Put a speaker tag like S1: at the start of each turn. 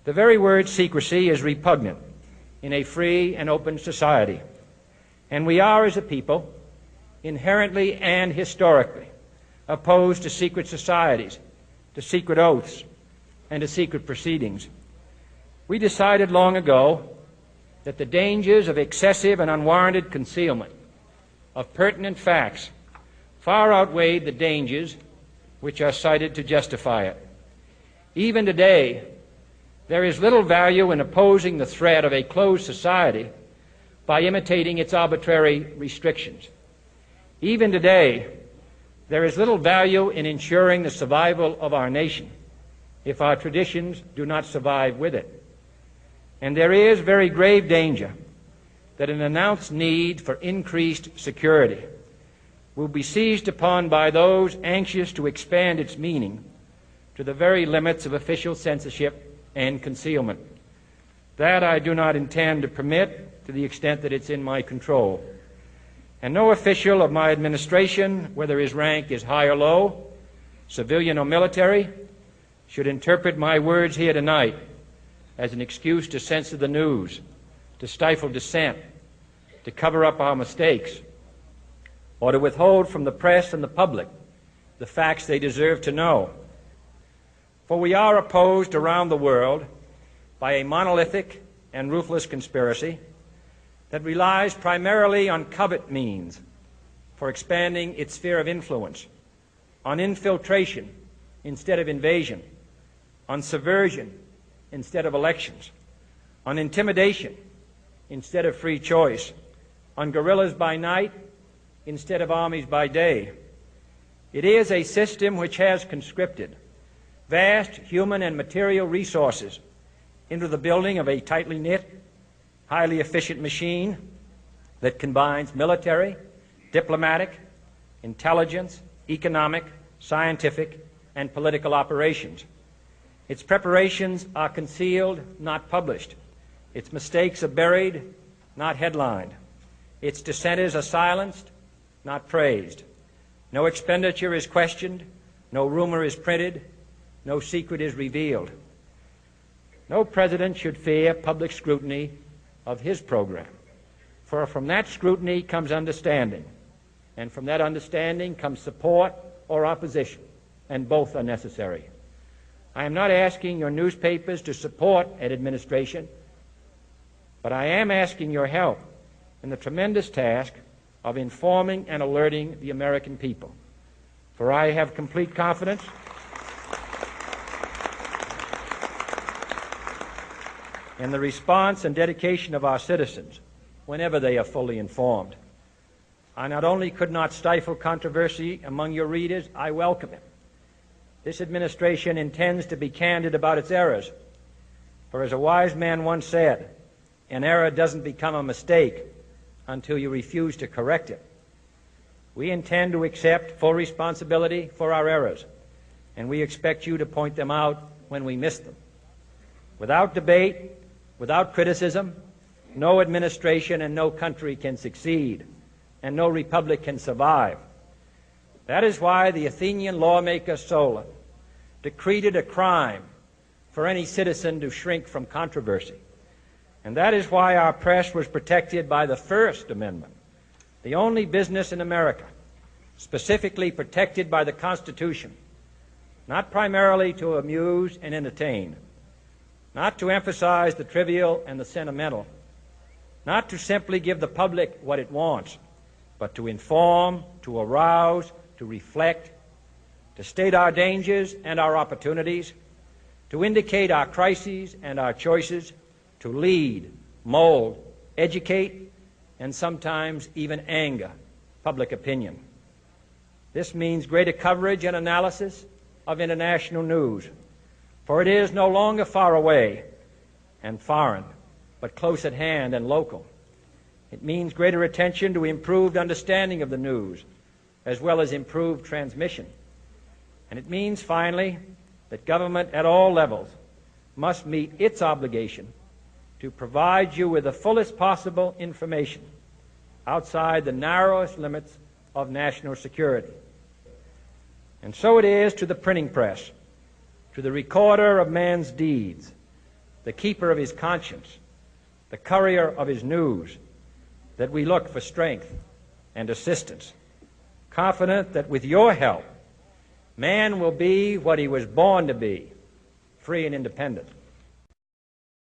S1: The very word secrecy is repugnant in a free and open society, and we are, as a people, inherently and historically opposed to secret societies, to secret oaths, and to secret proceedings. We decided long ago that the dangers of excessive and unwarranted concealment of pertinent facts far outweighed the dangers which are cited to justify it. Even today, there is little value in opposing the threat of a closed society by imitating its arbitrary restrictions. Even today, there is little value in ensuring the survival of our nation if our traditions do not survive with it. And there is very grave danger that an announced need for increased security will be seized upon by those anxious to expand its meaning to the very limits of official censorship and concealment. That I do not intend to permit to the extent that it's in my control. And no official of my administration, whether his rank is high or low, civilian or military, should interpret my words here tonight as an excuse to censor the news, to stifle dissent, to cover up our mistakes, or to withhold from the press and the public the facts they deserve to know. For we are opposed around the world by a monolithic and ruthless conspiracy that relies primarily on covert means for expanding its sphere of influence, on infiltration instead of invasion, on subversion instead of elections, on intimidation instead of free choice, on guerrillas by night instead of armies by day. It is a system which has conscripted vast human and material resources into the building of a tightly knit, highly efficient machine that combines military, diplomatic, intelligence, economic, scientific, and political operations. Its preparations are concealed, not published. Its mistakes are buried, not headlined. Its dissenters are silenced, not praised. No expenditure is questioned, no rumor is printed, no secret is revealed. No president should fear public scrutiny of his program, for from that scrutiny comes understanding, and from that understanding comes support or opposition, and both are necessary. I am not asking your newspapers to support an administration, but I am asking your help in the tremendous task of informing and alerting the American people. For I have complete confidence in the response and dedication of our citizens whenever they are fully informed. I not only could not stifle controversy among your readers, I welcome it. This administration intends to be candid about its errors. For as a wise man once said, an error doesn't become a mistake until you refuse to correct it. We intend to accept full responsibility for our errors, and we expect you to point them out when we miss them. Without debate, without criticism, no administration and no country can succeed, and no republic can survive. That is why the Athenian lawmaker Solon decreed it a crime for any citizen to shrink from controversy. And that is why our press was protected by the First Amendment, the only business in America specifically protected by the Constitution, not primarily to amuse and entertain, not to emphasize the trivial and the sentimental, not to simply give the public what it wants, but to inform, to arouse, to reflect, to state our dangers and our opportunities, to indicate our crises and our choices, to lead, mold, educate, and sometimes even anger public opinion. This means greater coverage and analysis of international news, for it is no longer far away and foreign, but close at hand and local. It means greater attention to improved understanding of the news, as well as improved transmission. And it means, finally, that government at all levels must meet its obligation to provide you with the fullest possible information outside the narrowest limits of national security. And so it is to the printing press, to the recorder of man's deeds, the keeper of his conscience, the courier of his news, that we look for strength and assistance, confident that with your help, man will be what he was born to be, free and independent.